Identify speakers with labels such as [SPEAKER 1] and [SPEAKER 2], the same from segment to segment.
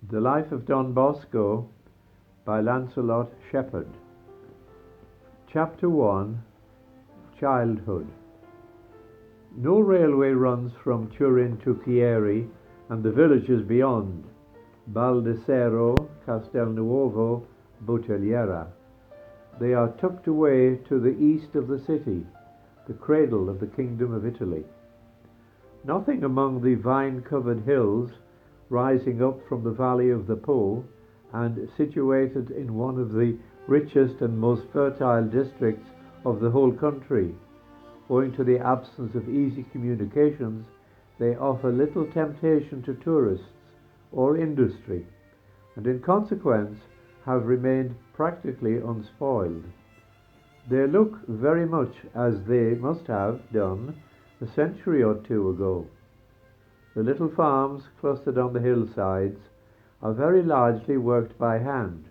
[SPEAKER 1] The Life of Don Bosco by Lancelot, Sheppard. Chapter 1. Childhood. No railway runs from Turin to Chieri and the villages beyond, Baldesero, Castelnuovo, Bottigliera. They are tucked away to the east of the city, the cradle of the Kingdom of Italy. Nothing among the vine-covered hills rising up from the valley of the Po and situated in one of the richest and most fertile districts of the whole country. Owing to the absence of easy communications, they offer little temptation to tourists or industry, and in consequence have remained practically unspoiled. They look very much as they must have done a century or two ago. The little farms clustered on the hillsides are very largely worked by hand.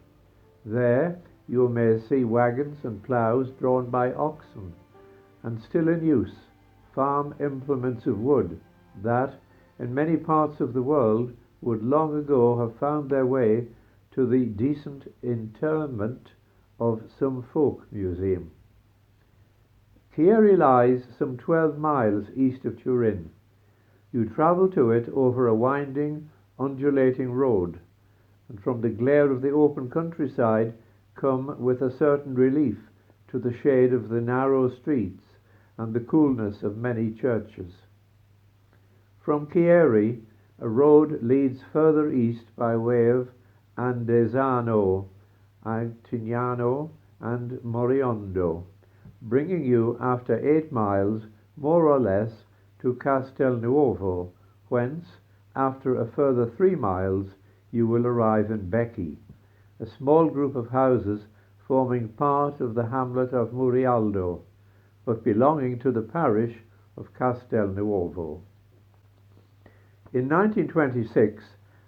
[SPEAKER 1] There you may see wagons and ploughs drawn by oxen, and still in use, farm implements of wood that, in many parts of the world, would long ago have found their way to the decent interment of some folk museum. Chieri lies some 12 miles east of Turin. You travel to it over a winding, undulating road, and from the glare of the open countryside come with a certain relief to the shade of the narrow streets and the coolness of many churches. From Chieri, a road leads further east by way of Andesano, Antignano, and Moriondo, bringing you after 8 miles, more or less, to Castelnuovo, whence, after a further 3 miles, you will arrive in Becchi, a small group of houses forming part of the hamlet of Murialdo, but belonging to the parish of Castelnuovo. In 1926,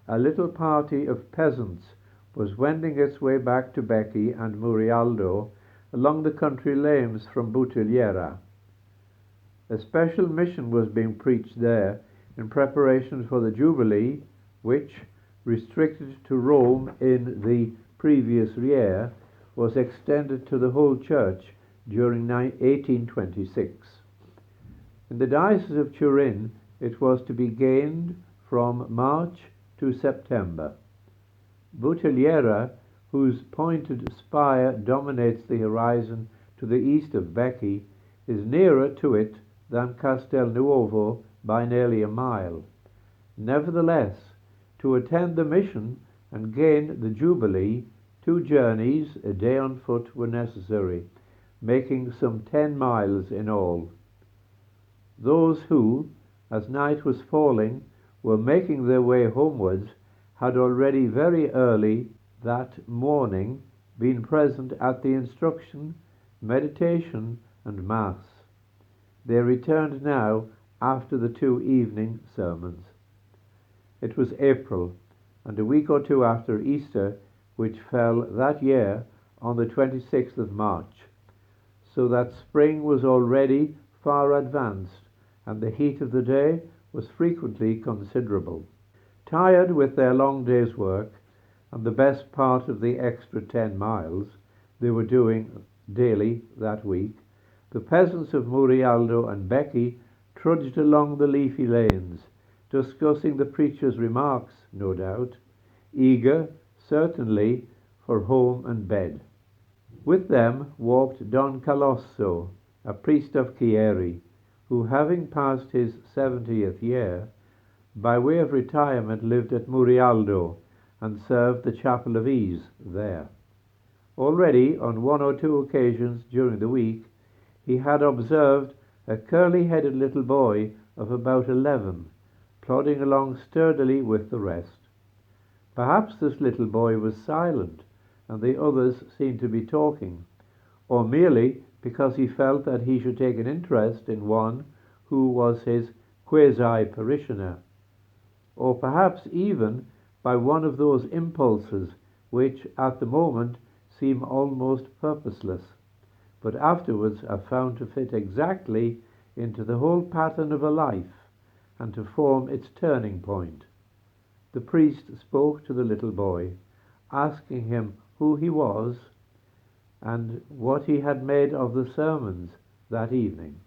[SPEAKER 1] a little party of peasants was wending its way back to Becchi and Murialdo along the country lanes from Bottigliera. A special mission was being preached there in preparation for the Jubilee, which, restricted to Rome in the previous year, was extended to the whole church during 1826. In the Diocese of Turin, it was to be gained from March to September. Bottigliera, whose pointed spire dominates the horizon to the east of Becchi, is nearer to it than Castelnuovo by nearly a mile. Nevertheless, to attend the mission and gain the Jubilee, 2 journeys, a day on foot, were necessary, making some 10 miles in all. Those who, as night was falling, were making their way homewards had already very early that morning been present at the instruction, meditation, and Mass. They returned now after the 2 evening sermons. It was April, and a week or 2 after Easter, which fell that year on the 26th of March, so that spring was already far advanced, and the heat of the day was frequently considerable. Tired with their long day's work, and the best part of the extra 10 miles they were doing daily that week, the peasants of Murialdo and Becchi trudged along the leafy lanes, discussing the preacher's remarks, no doubt, eager, certainly, for home and bed. With them walked Don Calosso, a priest of Chieri, who, having passed his 70th year, by way of retirement lived at Murialdo and served the chapel of ease there. Already, on 1 or 2 occasions during the week, he had observed a curly-headed little boy of about 11, plodding along sturdily with the rest. Perhaps this little boy was silent, and the others seemed to be talking, or merely because he felt that he should take an interest in one who was his quasi-parishioner, or perhaps even by one of those impulses which at the moment seem almost purposeless, but afterwards are found to fit exactly into the whole pattern of a life and to form its turning point. the priest spoke to the little boy, asking him who he was and what he had made of the sermons that evening.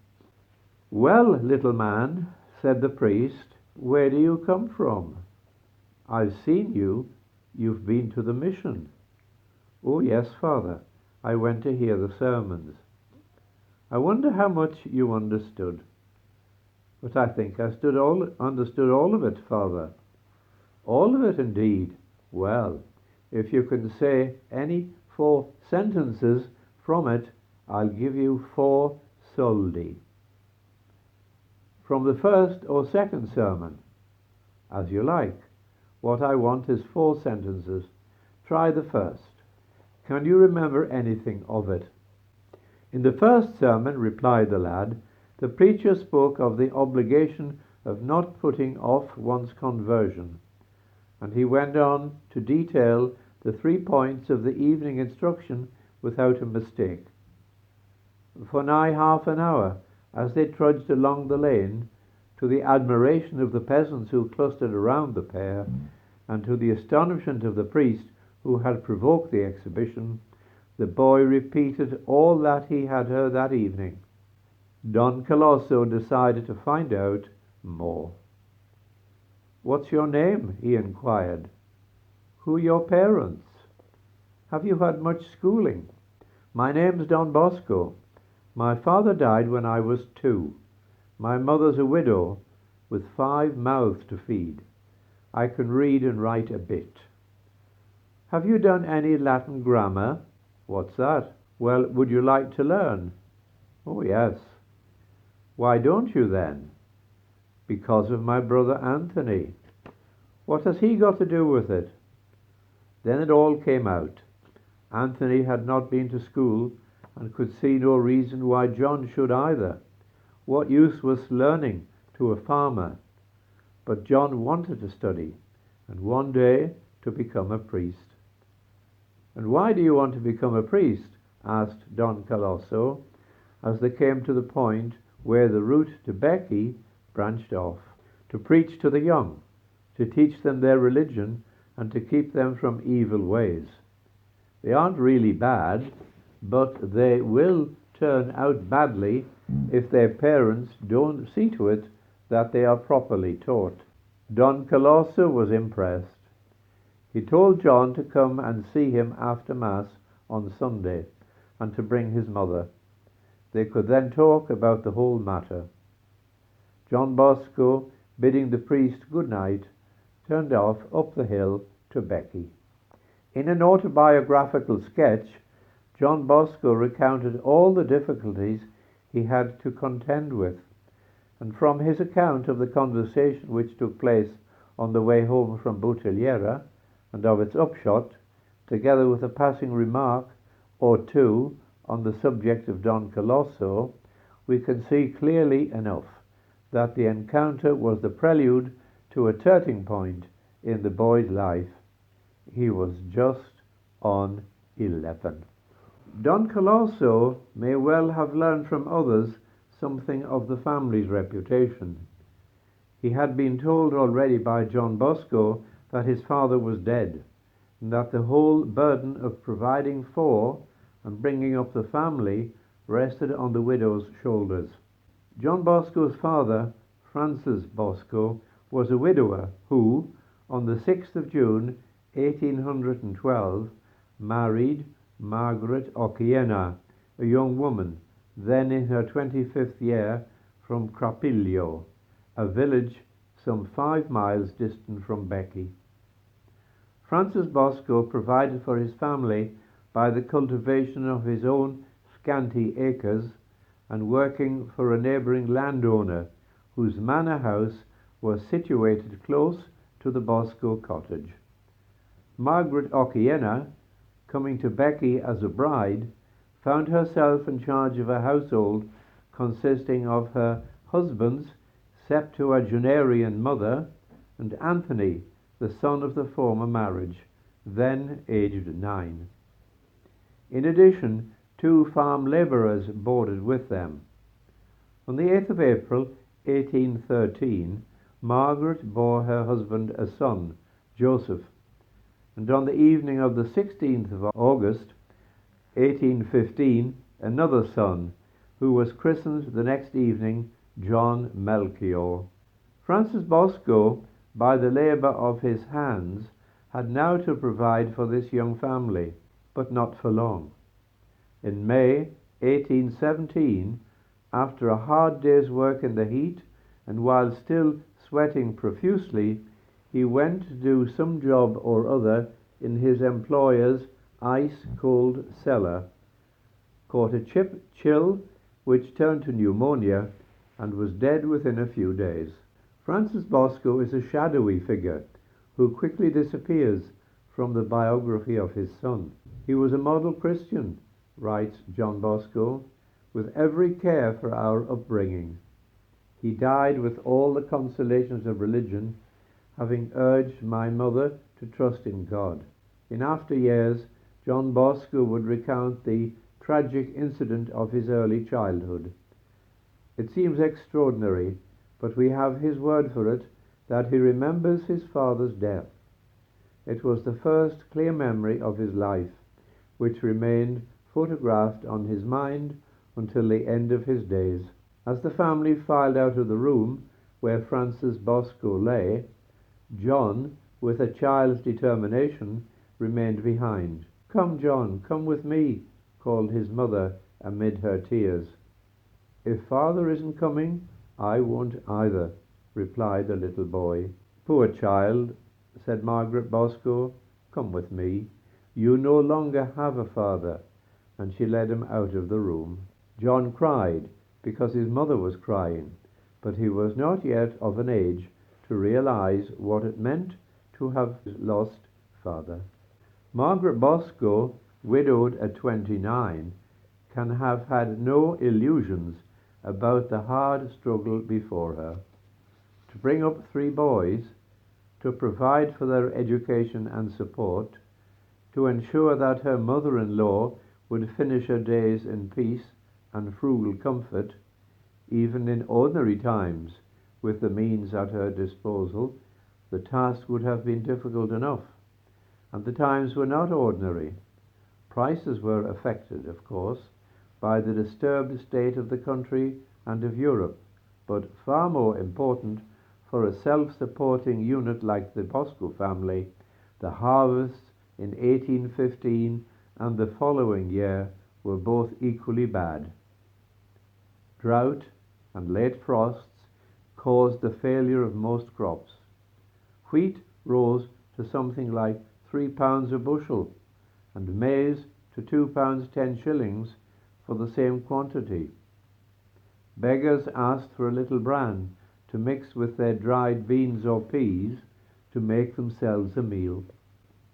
[SPEAKER 1] "Well, little man," said the priest, "where do you come from? I've seen you. You've been to the mission." "Oh, yes, Father. I went to hear the sermons." "I wonder how much you understood." "But I think I understood all of it, Father." "All of it, indeed. Well, if you can say any 4 sentences from it, I'll give you 4 soldi." "From the first or second sermon?" "As you like. What I want is 4 sentences. Try the first. Can you remember anything of it?" "In the first sermon," replied the lad, "the preacher spoke of the obligation of not putting off one's conversion, and he went on to detail the 3 points of the evening instruction without a mistake. For nigh half an hour, as they trudged along the lane, to the admiration of the peasants who clustered around the pair, and to the astonishment of the priest who had provoked the exhibition, the boy repeated all that he had heard that evening. Don Calosso decided to find out more. "What's your name?" he inquired. "Who are your parents? Have you had much schooling?" "My name's Don Bosco. My father died when I was 2. My mother's a widow with 5 mouths to feed. I can read and write a bit." "Have you done any Latin grammar?" "What's that?" "Well, would you like to learn?" "Oh, yes." "Why don't you then?" "Because of my brother Anthony." "What has he got to do with it?" Then it all came out. Anthony had not been to school and could see no reason why John should either. What use was learning to a farmer? But John wanted to study, and one day to become a priest. "And why do you want to become a priest?" asked Don Calosso, as they came to the point where the route to Becky branched off. "To preach to the young, to teach them their religion, and to keep them from evil ways. They aren't really bad, but they will turn out badly if their parents don't see to it that they are properly taught." Don Calosso was impressed. He told John to come and see him after Mass on Sunday, and to bring his mother. They could then talk about the whole matter. John Bosco, bidding the priest good night, turned off up the hill to Becky. In an autobiographical sketch, John Bosco recounted all the difficulties he had to contend with, and from his account of the conversation which took place on the way home from Bottigliera, and of its upshot, together with a passing remark or 2 on the subject of Don Calosso, we can see clearly enough that the encounter was the prelude to a turning point in the boy's life. He was just on 11. Don Calosso may well have learned from others something of the family's reputation. He had been told already by John Bosco that his father was dead, and that the whole burden of providing for and bringing up the family rested on the widow's shoulders. John Bosco's father, Francis Bosco, was a widower who, on the 6th of June 1812, married Margaret Occhiena, a young woman, then in her 25th year, from Crapiglio, a village some 5 miles distant from Becky. Francis Bosco provided for his family by the cultivation of his own scanty acres and working for a neighbouring landowner whose manor house was situated close to the Bosco cottage. Margaret Occhiena, coming to Becky as a bride, found herself in charge of a household consisting of her husband's septuagenarian mother and Anthony, the son of the former marriage, then aged 9. In addition, 2 farm labourers boarded with them. On the 8th of April 1813, Margaret bore her husband a son, Joseph. And on the evening of the 16th of August, 1815, another son, who was christened the next evening John Melchior. Francis Bosco, by the labour of his hands, had now to provide for this young family, but not for long. In May 1817, after a hard day's work in the heat, and while still sweating profusely, he went to do some job or other in his employer's ice-cold cellar, caught a chill which turned to pneumonia, and was dead within a few days. Francis Bosco is a shadowy figure who quickly disappears from the biography of his son. He was a model Christian, writes John Bosco, with every care for our upbringing. He died with all the consolations of religion, having urged my mother to trust in God. In after years, John Bosco would recount the tragic incident of his early childhood. It seems extraordinary, but we have his word for it that he remembers his father's death. It was the first clear memory of his life, which remained photographed on his mind until the end of his days. As the family filed out of the room where Francis Bosco lay, John, with a child's determination, remained behind. "Come, John, come with me," called his mother amid her tears. "If father isn't coming, I won't either," replied the little boy. "Poor child," said Margaret Bosco, "come with me. You no longer have a father," and she led him out of the room. John cried because his mother was crying, but he was not yet of an age to realize what it meant to have lost father. Margaret Bosco, widowed at 29, can have had no illusions about the hard struggle before her. To bring up 3 boys, to provide for their education and support, to ensure that her mother-in-law would finish her days in peace and frugal comfort, even in ordinary times, with the means at her disposal, the task would have been difficult enough. And the times were not ordinary. Prices were affected, of course, by the disturbed state of the country and of Europe, but far more important for a self-supporting unit like the Bosco family, the harvests in 1815 and the following year were both equally bad. Drought and late frosts caused the failure of most crops. Wheat rose to something like £3 a bushel, and maize to £2 10 for the same quantity. Beggars asked for a little bran to mix with their dried beans or peas to make themselves a meal.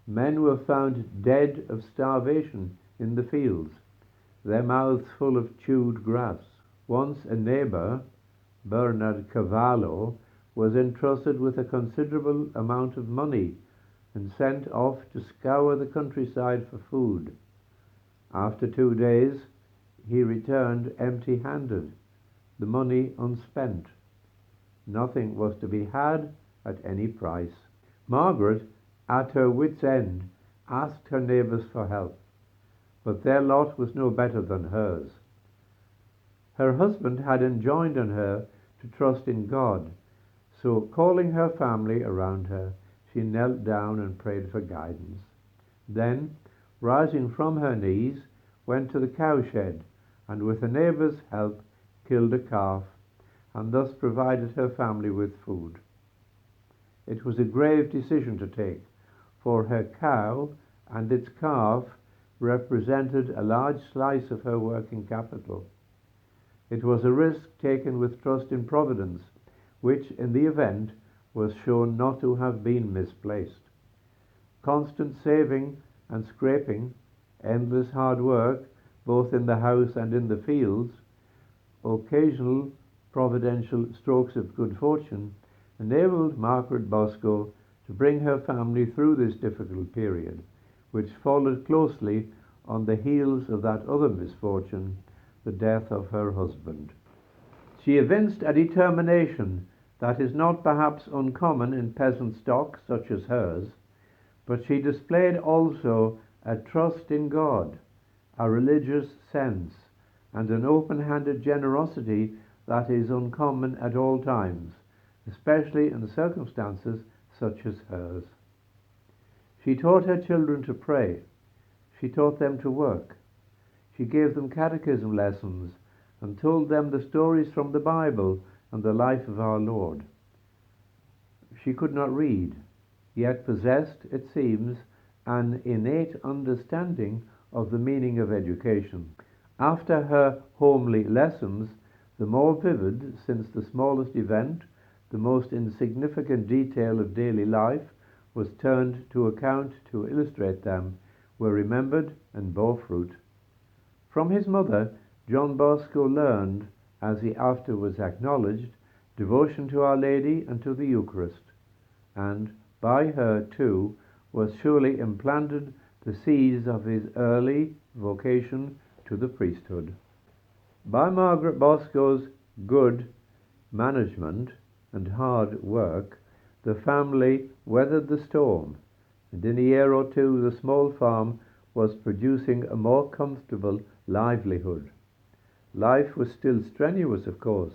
[SPEAKER 1] Men were found dead of starvation in the fields, their mouths full of chewed grass. Once a neighbour, Bernard Cavallo, was entrusted with a considerable amount of money and sent off to scour the countryside for food. After 2 days, he returned empty-handed, the money unspent. Nothing was to be had at any price. Margaret, at her wits' end, asked her neighbours for help, but their lot was no better than hers. Her husband had enjoined on her to trust in God, so calling her family around her, she knelt down and prayed for guidance. Then, rising from her knees, went to the cowshed, and with a neighbour's help killed a calf, and thus provided her family with food. It was a grave decision to take, for her cow and its calf represented a large slice of her working capital. It was a risk taken with trust in Providence, which in the event was shown not to have been misplaced. Constant saving and scraping, endless hard work, both in the house and in the fields, occasional providential strokes of good fortune, enabled Margaret Bosco to bring her family through this difficult period, which followed closely on the heels of that other misfortune, the death of her husband. She evinced a determination That is not perhaps uncommon in peasant stock such as hers, but she displayed also a trust in God, a religious sense, and an open-handed generosity that is uncommon at all times, especially in circumstances such as hers. She taught her children to pray. She taught them to work. She gave them catechism lessons and told them the stories from the Bible and the life of our Lord. She could not read, yet possessed, it seems, an innate understanding of the meaning of education. After her homely lessons, the more vivid, since the smallest event, the most insignificant detail of daily life was turned to account to illustrate them, were remembered and bore fruit. From his mother, John Bosco learned, as he afterwards acknowledged, devotion to Our Lady and to the Eucharist, and by her, too, was surely implanted the seeds of his early vocation to the priesthood. By Margaret Bosco's good management and hard work, the family weathered the storm, and in a year or two the small farm was producing a more comfortable livelihood. Life was still strenuous, of course,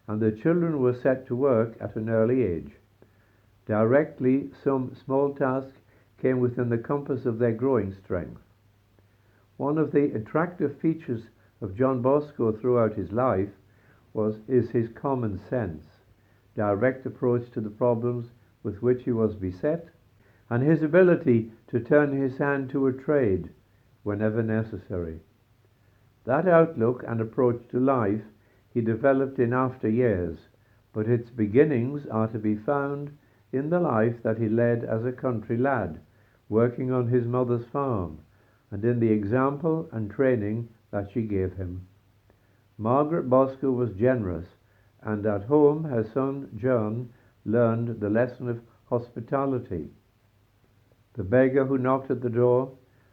[SPEAKER 1] and the children were set to work at an early age. Directly some small task came within the compass of their growing strength. One of the attractive features of John Bosco throughout his life is his common sense, direct approach to the problems with which he was beset, and his ability to turn his hand to a trade whenever necessary. That outlook and approach to life he developed in after years, but its beginnings are to be found in the life that he led as a country lad, working on his mother's farm, and in the example and training that she gave him. Margaret Bosco was generous, and at home her son John learned the lesson of hospitality. The beggar who knocked at the door,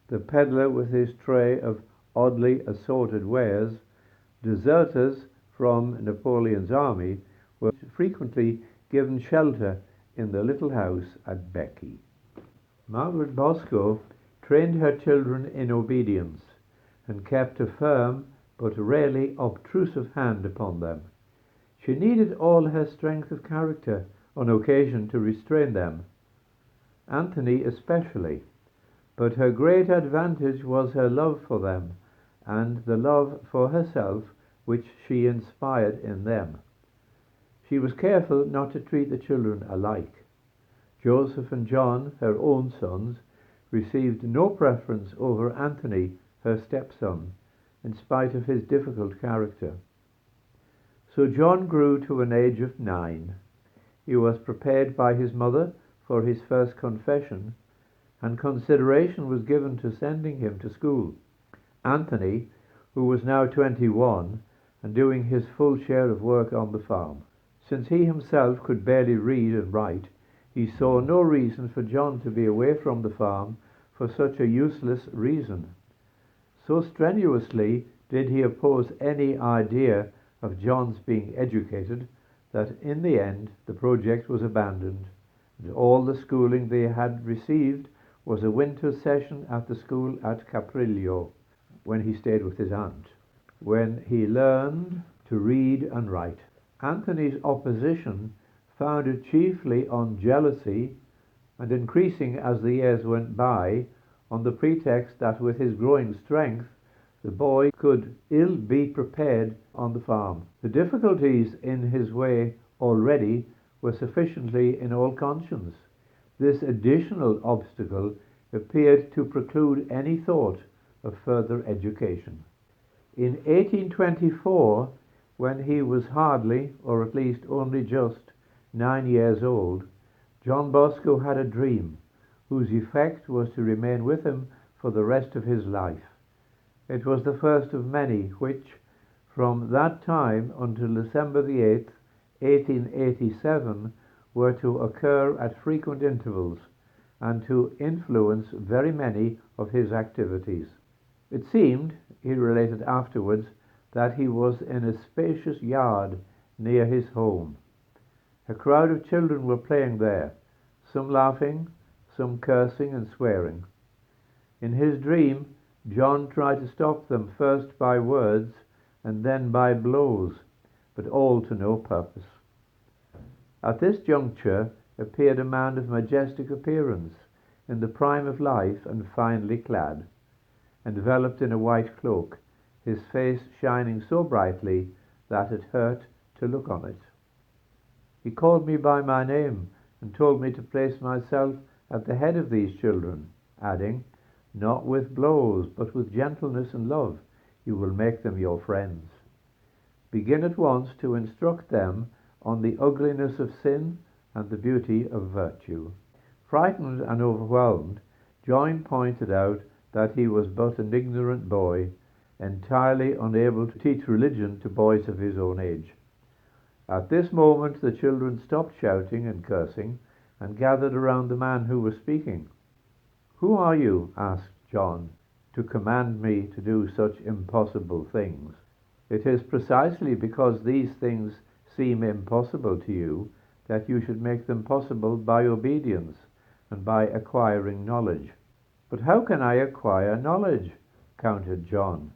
[SPEAKER 1] the peddler with his tray of oddly assorted wares, deserters from Napoleon's army were frequently given shelter in the little house at Becky. Margaret Bosco trained her children in obedience and kept a firm but rarely obtrusive hand upon them. She needed all her strength of character on occasion to restrain them, Anthony especially, but her great advantage was her love for them and the love for herself which she inspired in them. She was careful not to treat the children alike. Joseph and John, her own sons, received no preference over Anthony, her stepson, in spite of his difficult character. So John grew to an age of 9. He was prepared by his mother for his first confession, and consideration was given to sending him to school. Anthony, who was now 21 and doing his full share of work on the farm, since he himself could barely read and write, he saw no reason for John to be away from the farm for such a useless reason. So strenuously did he oppose any idea of John's being educated that in the end the project was abandoned, and all the schooling they had received was a winter session at the school at Caprillo, when he stayed with his aunt, when he learned to read and write. Anthony's opposition founded chiefly on jealousy, and increasing as the years went by, on the pretext that with his growing strength the boy could ill be prepared on the farm. The difficulties in his way already were sufficiently in all conscience. This additional obstacle appeared to preclude any thought of further education. In 1824, when he was hardly, or at least only just, 9 years old, John Bosco had a dream whose effect was to remain with him for the rest of his life. It was the first of many which, from that time until December the 8th, 1887, were to occur at frequent intervals and to influence very many of his activities. It seemed, he related afterwards, that he was in a spacious yard near his home. A crowd of children were playing there, some laughing, some cursing and swearing. In his dream, John tried to stop them first by words and then by blows, but all to no purpose. At this juncture appeared a man of majestic appearance, in the prime of life and finely clad, enveloped in a white cloak, his face shining so brightly that it hurt to look on it. He called me by my name and told me to place myself at the head of these children, adding, "Not with blows, but with gentleness and love, you will make them your friends. Begin at once to instruct them on the ugliness of sin and the beauty of virtue." Frightened and overwhelmed, John pointed out that he was but an ignorant boy, entirely unable to teach religion to boys of his own age. At this moment the children stopped shouting and cursing and gathered around the man who was speaking. "Who are you," asked John, "to command me to do such impossible things?" "It is precisely because these things seem impossible to you that you should make them possible by obedience and by acquiring knowledge." "But how can I acquire knowledge?" countered John.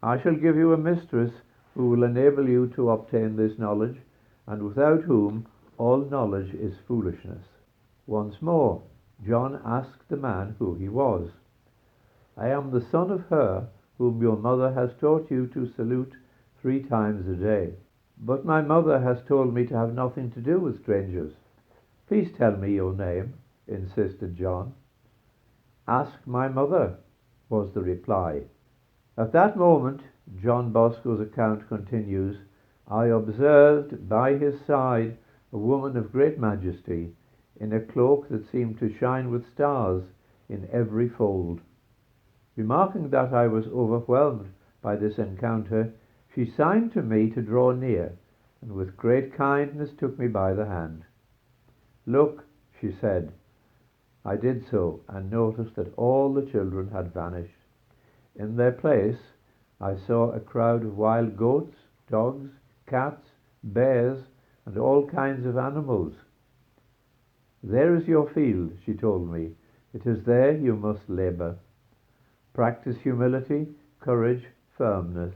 [SPEAKER 1] "I shall give you a mistress who will enable you to obtain this knowledge, and without whom all knowledge is foolishness." Once more, John asked the man who he was. "I am the son of her whom your mother has taught you to salute 3 times a day." "But my mother has told me to have nothing to do with strangers." "Please tell me your name," insisted John. "Ask my mother," was the reply. At that moment, John Bosco's account continues, "I observed by his side a woman of great majesty, in a cloak that seemed to shine with stars in every fold. Remarking that I was overwhelmed by this encounter, she signed to me to draw near, and with great kindness took me by the hand. 'Look,' she said. I did so, and noticed that all the children had vanished. In their place, I saw a crowd of wild goats, dogs, cats, bears, and all kinds of animals. 'There is your field,' she told me. 'It is there you must labor. Practice humility, courage, firmness,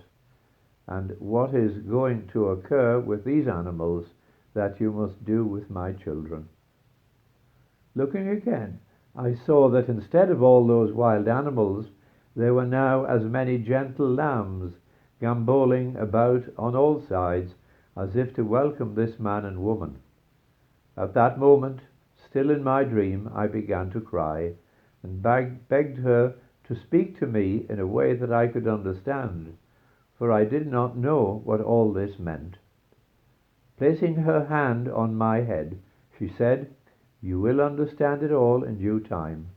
[SPEAKER 1] and what is going to occur with these animals that you must do with my children.' Looking again, I saw that instead of all those wild animals, there were now as many gentle lambs gambolling about on all sides, as if to welcome this man and woman. At that moment, still in my dream, I began to cry, and begged her to speak to me in a way that I could understand, for I did not know what all this meant. Placing her hand on my head, she said, 'You will understand it all in due time.'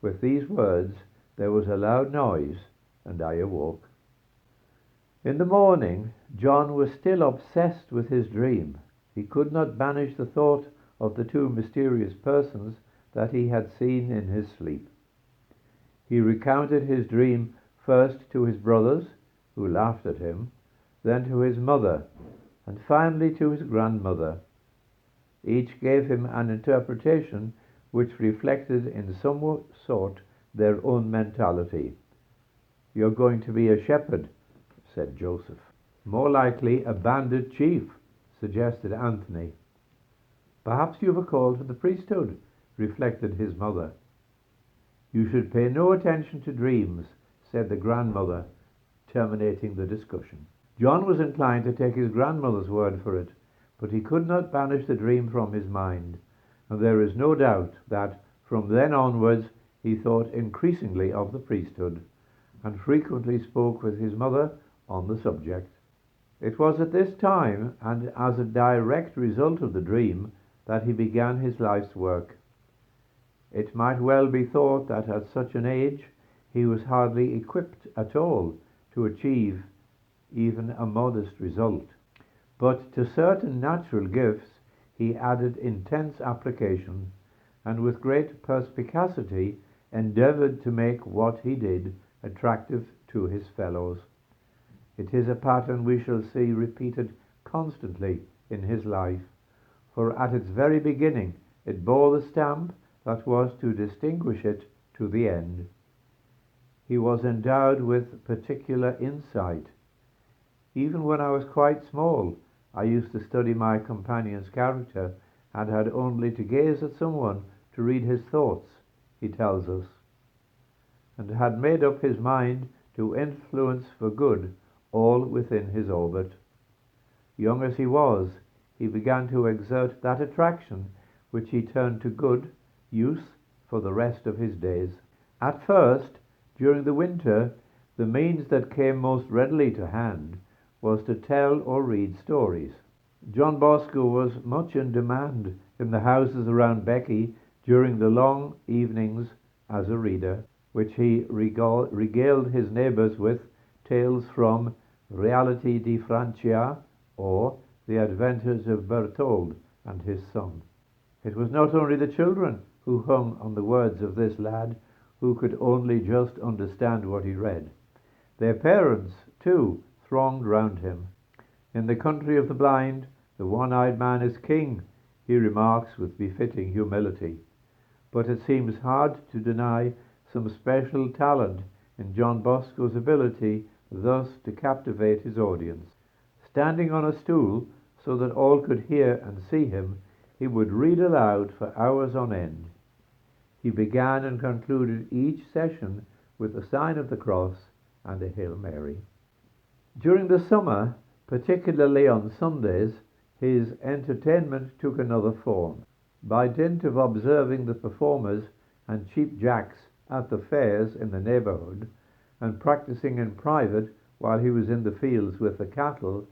[SPEAKER 1] With these words, there was a loud noise, and I awoke. In the morning, John was still obsessed with his dream. He could not banish the thought of the 2 mysterious persons that he had seen in his sleep. He recounted his dream first to his brothers, who laughed at him, then to his mother, and finally to his grandmother. Each gave him an interpretation which reflected in some sort their own mentality. "You're going to be a shepherd," said Joseph. "More likely a bandit chief," suggested Anthony. "Perhaps you've a call to the priesthood," reflected his mother. "You should pay no attention to dreams," said the grandmother, terminating the discussion. John was inclined to take his grandmother's word for it, but he could not banish the dream from his mind, and there is no doubt that from then onwards he thought increasingly of the priesthood, and frequently spoke with his mother on the subject. It was at this time, and as a direct result of the dream, that he began his life's work. It might well be thought that at such an age he was hardly equipped at all to achieve even a modest result. But to certain natural gifts he added intense application, and with great perspicacity endeavored to make what he did attractive to his fellows. It is a pattern we shall see repeated constantly in his life, for at its very beginning it bore the stamp that was to distinguish it to the end. He was endowed with particular insight. Even when I was quite small, I used to study my companion's character and had only to gaze at someone to read his thoughts, he tells us, and had made up his mind to influence for good all within his orbit. Young as he was, he began to exert that attraction which he turned to good use for the rest of his days. At first, during the winter, the means that came most readily to hand was to tell or read stories. John Bosco was much in demand in the houses around Becky during the long evenings as a reader, which he regaled his neighbours with tales from Reality di Francia or The Adventures of Berthold and his son. It was not only the children who hung on the words of this lad, who could only just understand what he read. Their parents, too, thronged round him. In the country of the blind, the one-eyed man is king, he remarks with befitting humility. But it seems hard to deny some special talent in John Bosco's ability thus to captivate his audience. Standing on a stool so that all could hear and see him, he would read aloud for hours on end. He began and concluded each session with the sign of the cross and a Hail Mary. During the summer, particularly on Sundays, his entertainment took another form. By dint of observing the performers and cheap jacks at the fairs in the neighbourhood, and practising in private while he was in the fields with the cattle,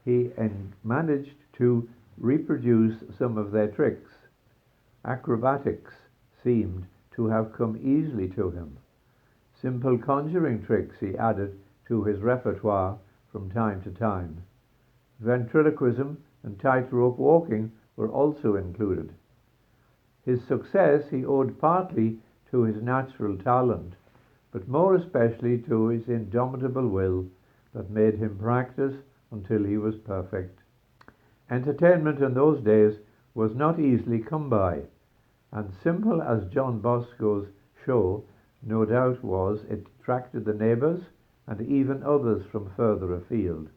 [SPEAKER 1] he managed to reproduce some of their tricks. Acrobatics seemed to have come easily to him. Simple conjuring tricks he added to his repertoire from time to time. Ventriloquism and tightrope walking were also included. His success he owed partly to his natural talent, but more especially to his indomitable will that made him practice until he was perfect. Entertainment in those days was not easily come by, and simple as John Bosco's show no doubt was, it attracted the neighbours and even others from further afield.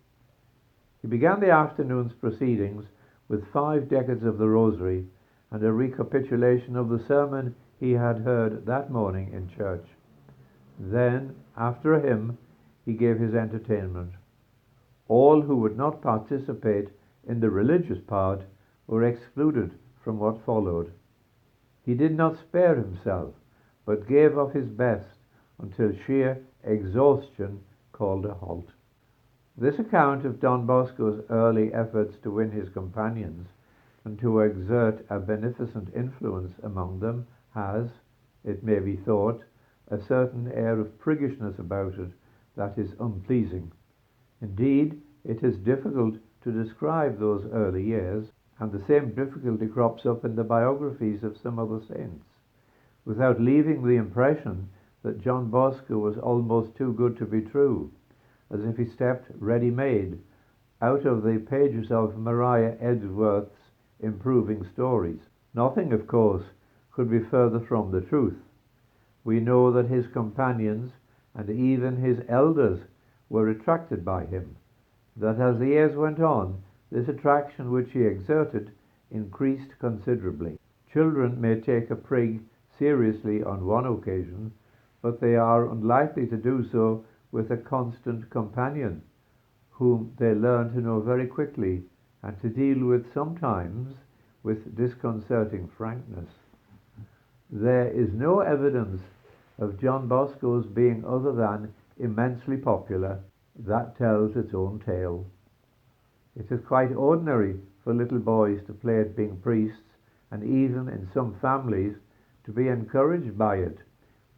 [SPEAKER 1] He began the afternoon's proceedings with 5 decades of the Rosary and a recapitulation of the sermon he had heard that morning in church. Then, after a hymn, he gave his entertainment. All who would not participate in the religious part were excluded from what followed. He did not spare himself, but gave of his best until sheer exhaustion called a halt. This account of Don Bosco's early efforts to win his companions and to exert a beneficent influence among them has, it may be thought, a certain air of priggishness about it that is unpleasing. Indeed, it is difficult to describe those early years, and the same difficulty crops up in the biographies of some other saints, without leaving the impression that John Bosco was almost too good to be true, as if he stepped ready-made out of the pages of Maria Edgeworth's improving stories. Nothing, of course, could be further from the truth. We know that his companions and even his elders were attracted by him, that as the years went on, this attraction which he exerted increased considerably. Children may take a prig seriously on one occasion, but they are unlikely to do so with a constant companion, whom they learn to know very quickly and to deal with sometimes with disconcerting frankness. There is no evidence of John Bosco's being other than immensely popular. That tells its own tale. It is quite ordinary for little boys to play at being priests, and even in some families to be encouraged by it,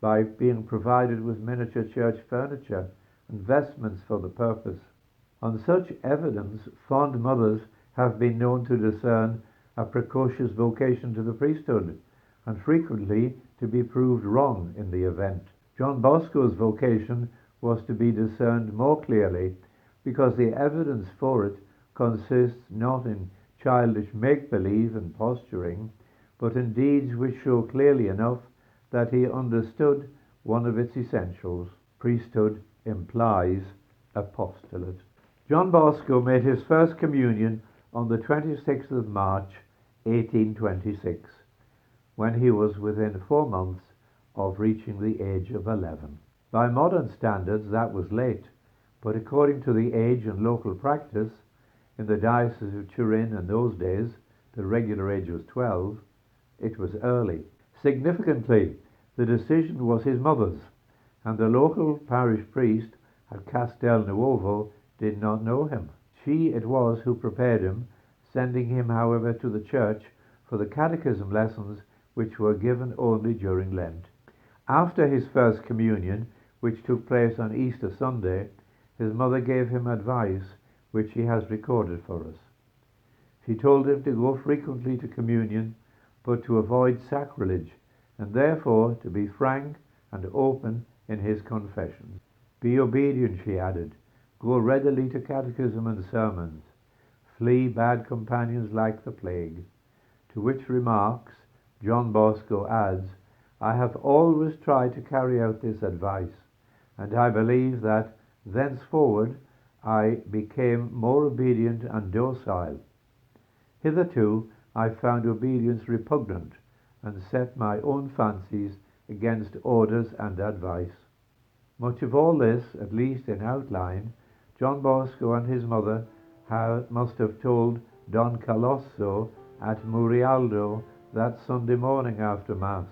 [SPEAKER 1] by being provided with miniature church furniture and vestments for the purpose. On such evidence, fond mothers have been known to discern a precocious vocation to the priesthood, and frequently to be proved wrong in the event. John Bosco's vocation was to be discerned more clearly because the evidence for it consists not in childish make-believe and posturing, but in deeds which show clearly enough that he understood one of its essentials. Priesthood implies apostolate. John Bosco made his first communion on the 26th of March, 1826, when he was within 4 months of reaching the age of 11. By modern standards, that was late, but according to the age and local practice, in the Diocese of Turin in those days, the regular age was 12, it was early. Significantly, the decision was his mother's, and the local parish priest at Castel Nuovo did not know him. She it was who prepared him, sending him, however, to the church for the catechism lessons which were given only during Lent. After his first communion, which took place on Easter Sunday, his mother gave him advice which he has recorded for us. She told him to go frequently to communion, but to avoid sacrilege, and therefore to be frank and open in his confessions. Be obedient, she added. Go readily to catechism and sermons. Flee bad companions like the plague. To which remarks John Bosco adds, I have always tried to carry out this advice, and I believe that thenceforward I became more obedient and docile. Hitherto I found obedience repugnant, and set my own fancies against orders and advice. Much of all this, at least in outline, John Bosco and his mother must have told Don Calosso at Murialdo that Sunday morning after Mass.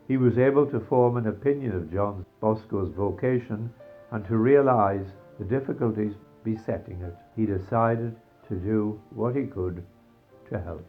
[SPEAKER 1] He was able to form an opinion of John Bosco's vocation and to realize the difficulties besetting it. He decided to do what he could to help.